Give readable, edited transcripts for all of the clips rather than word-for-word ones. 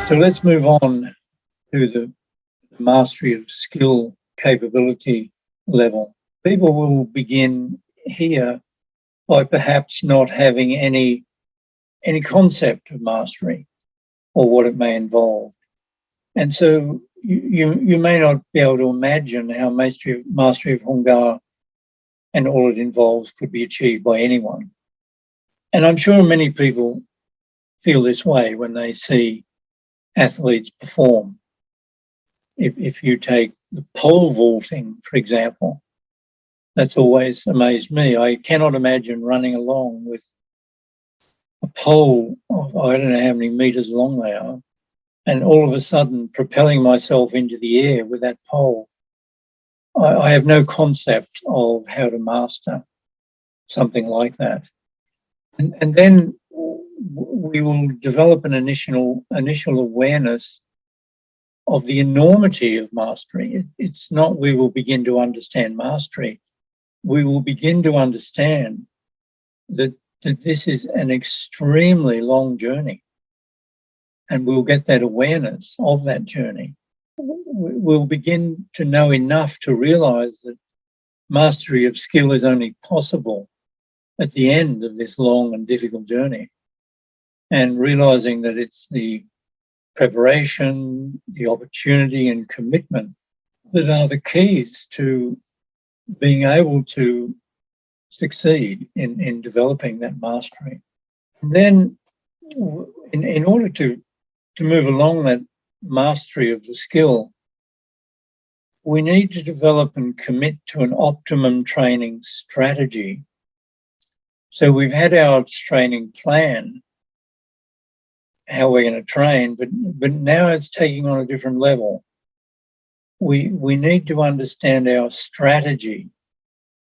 So let's move on to the mastery of skill capability level. People will begin here by perhaps not having any concept of mastery or what it may involve. And so you may not be able to imagine how mastery of Hung Gar and all it involves could be achieved by anyone. And I'm sure many people feel this way when they see athletes perform. If you take the pole vaulting, for example, that's always amazed me. I cannot imagine running along with a pole of, I don't know how many meters long they are, and all of a sudden propelling myself into the air with that pole. I have no concept of how to master something like that. And then we will develop an initial awareness of the enormity of mastery. It's not we will begin to understand mastery. We will begin to understand that this is an extremely long journey. And we'll get that awareness of that journey. We'll begin to know enough to realize that mastery of skill is only possible at the end of this long and difficult journey. And realizing that it's the preparation, the opportunity and commitment that are the keys to being able to succeed in developing that mastery. And then in order to move along that mastery of the skill, we need to develop and commit to an optimum training strategy. So we've had our training plan, how we're going to train, but now it's taking on a different level. We need to understand our strategy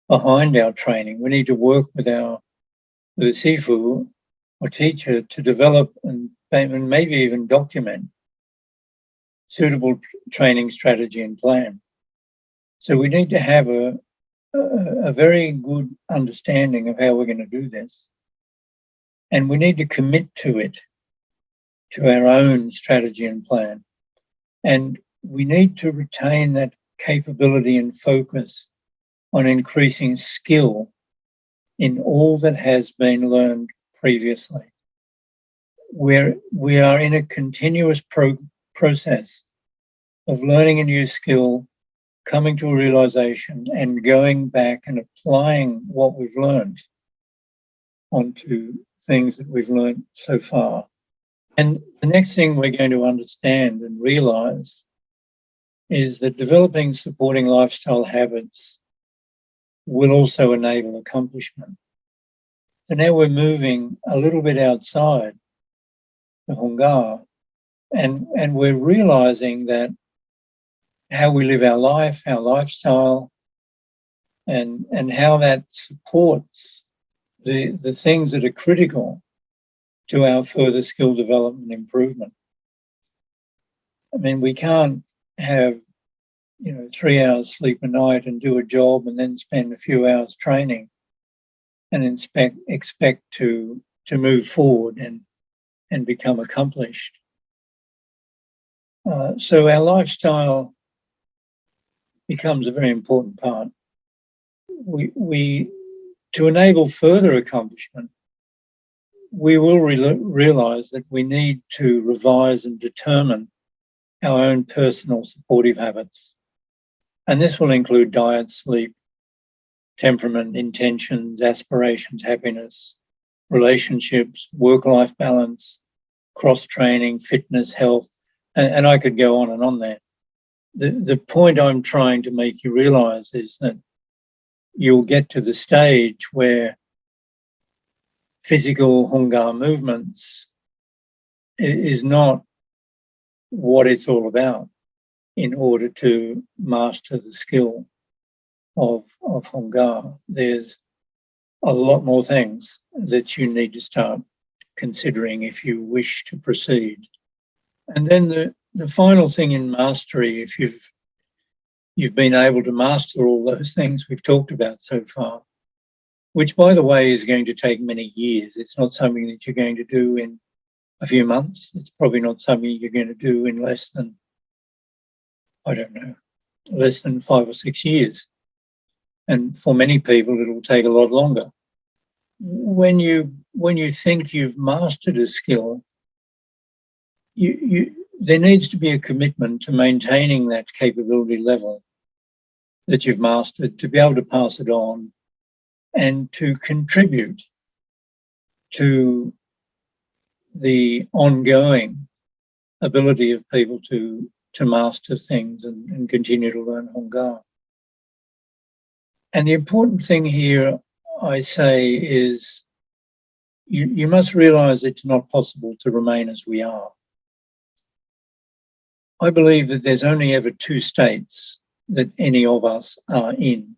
behind our training. We need to work with a sifu or teacher to develop and maybe even document suitable training strategy and plan. So we need to have a very good understanding of how we're going to do this. And we need to commit to it, to our own strategy and plan. And we need to retain that capability and focus on increasing skill in all that has been learned previously. We are in a continuous process of learning a new skill, coming to a realization and going back and applying what we've learned onto things that we've learned so far. And the next thing we're going to understand and realize is that developing supporting lifestyle habits will also enable accomplishment. So now we're moving a little bit outside the Hung Gar, and we're realizing that how we live our life, our lifestyle, and how that supports the things that are critical to our further skill development and improvement. I mean, we can't have 3 hours sleep a night and do a job and then spend a few hours training and expect to move forward and become accomplished. So our lifestyle becomes a very important part. We to enable further accomplishment, we will realize that we need to revise and determine our own personal supportive habits. And this will include diet, sleep, temperament, intentions, aspirations, happiness, relationships, work-life balance, cross-training, fitness, health, and I could go on there. The point I'm trying to make you realize is that you'll get to the stage where physical Hung Gar movements is not what it's all about in order to master the skill of Hung Gar. There's a lot more things that you need to start considering if you wish to proceed. And then the final thing in mastery, if you've been able to master all those things we've talked about so far, which, by the way, is going to take many years. It's not something that you're going to do a few months. It's probably not something you're going to do in less than, less than 5 or 6 years. And for many people, it'll take a lot longer. When you think you've mastered a skill, there needs to be a commitment to maintaining that capability level that you've mastered, to be able to pass it on and to contribute to the ongoing ability of people to master things and continue to learn Hung Gar. And the important thing here, I say, is you must realize it's not possible to remain as we are. I believe that there's only ever two states that any of us are in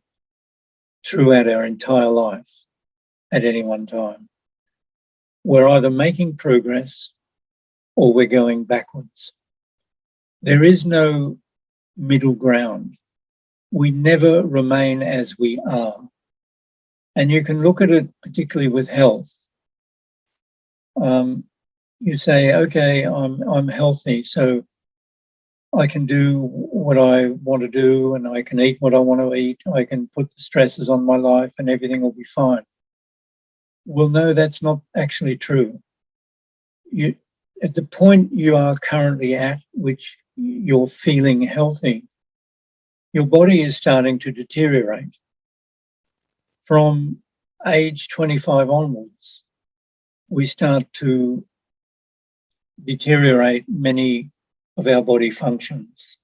throughout our entire life at any one time. We're either making progress or we're going backwards. There is no middle ground. We never remain as we are. And you can look at it particularly with health. You say, okay, I'm healthy, so I can do what I want to do and I can eat what I want to eat. I can put the stresses on my life and everything will be fine. Well, no, that's not actually true. At the point you are currently at, which you're feeling healthy, your body is starting to deteriorate. From age 25 onwards, we start to deteriorate many of our body functions.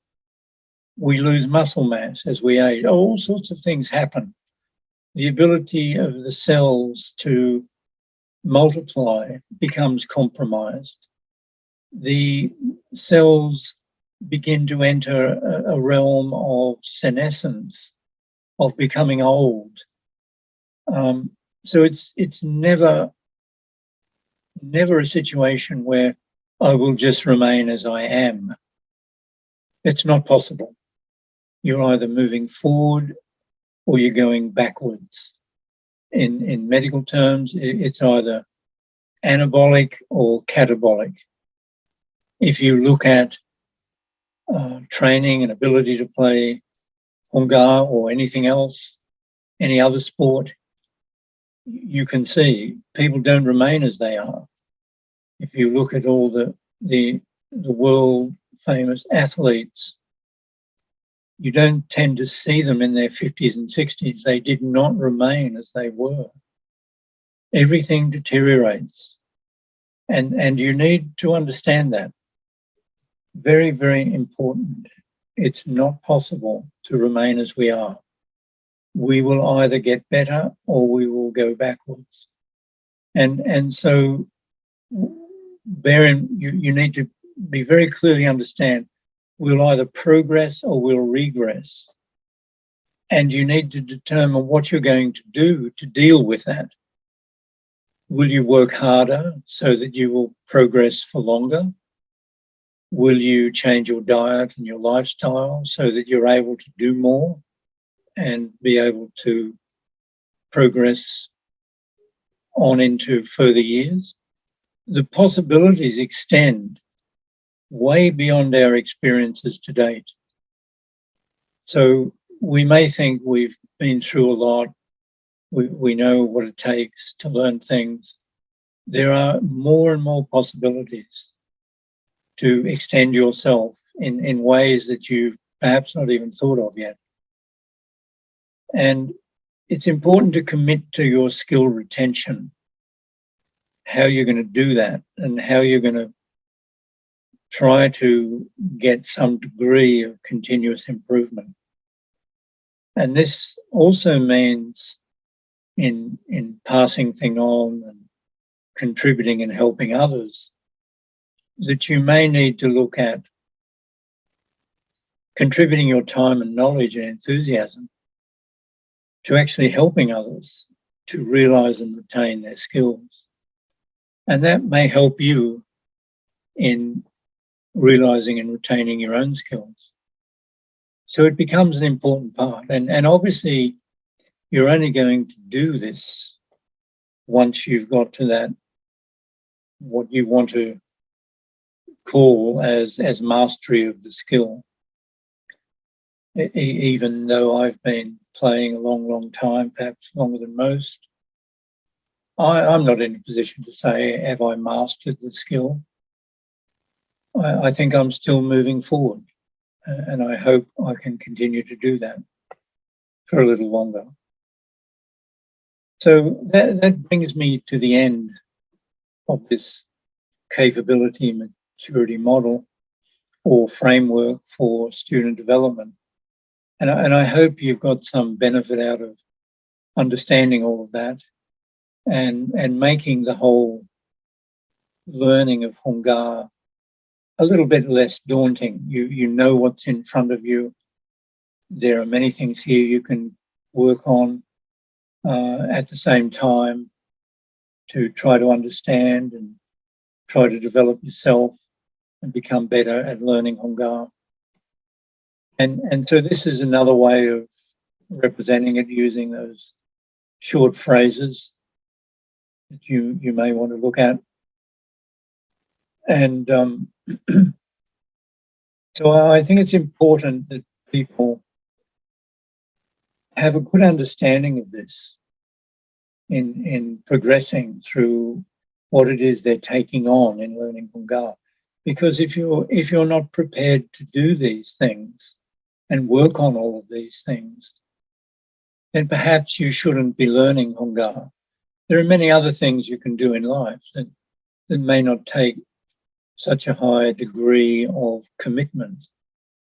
We lose muscle mass as we age. All sorts of things happen. The ability of the cells to multiply becomes compromised. The cells begin to enter a realm of senescence, of becoming old. So it's never a situation where I will just remain as I am. It's not possible. You're either moving forward or you're going backwards. In medical terms, it's either anabolic or catabolic. If you look at training and ability to play Hung Gar or anything else, any other sport, you can see people don't remain as they are. If you look at all the world famous athletes, you don't tend to see them in their 50s and 60s. They did not remain as they were. Everything deteriorates. And you need to understand that. Very, very important. It's not possible to remain as we are. We will either get better or we will go backwards. And so you need to be very clearly understand we'll either progress or we'll regress. And you need to determine what you're going to do to deal with that. Will you work harder so that you will progress for longer? Will you change your diet and your lifestyle so that you're able to do more and be able to progress on into further years? The possibilities extend way beyond our experiences to date. So we may think we've been through a lot. We know what it takes to learn things. There are more and more possibilities to extend yourself in ways that you've perhaps not even thought of yet. And it's important to commit to your skill retention, how you're going to do that and how you're going to try to get some degree of continuous improvement. And this also means in passing things on and contributing and helping others, that you may need to look at contributing your time and knowledge and enthusiasm to actually helping others to realize and retain their skills. And that may help you in realizing and retaining your own skills. So it becomes an important part. And obviously, you're only going to do this once you've got to that, what you want to call as mastery of the skill. Even though I've been playing a long time, perhaps longer than most, I'm not in a position to say, have I mastered the skill? I think I'm still moving forward, and I hope I can continue to do that for a little longer. So that brings me to the end of this capability maturity model or framework for student development. And I hope you've got some benefit out of understanding all of that and making the whole learning of Hung Gar a little bit less daunting. You know what's in front of you. There are many things here you can work on at the same time to try to understand and try to develop yourself and become better at learning Hung Gar. And so this is another way of representing it using those short phrases that you may want to look at. And so I think it's important that people have a good understanding of this in progressing through what it is they're taking on in learning Hung Gar. Because if you're not prepared to do these things and work on all of these things, then perhaps you shouldn't be learning Hung Gar. There are many other things you can do in life that may not take such a high degree of commitment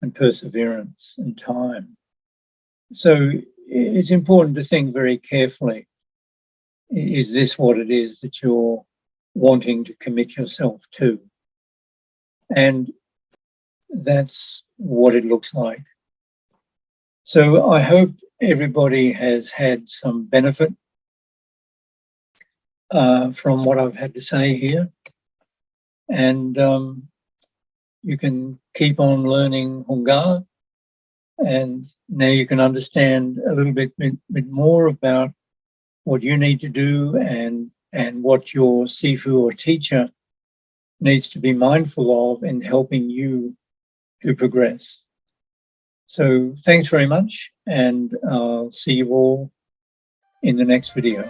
and perseverance and time. So it's important to think very carefully, is this what it is that you're wanting to commit yourself to? And that's what it looks like. So I hope everybody has had some benefit from what I've had to say here. And you can keep on learning Hung Gar, and now you can understand a little bit more about what you need to do and what your Sifu or teacher needs to be mindful of in helping you to progress. So thanks very much, and I'll see you all in the next video.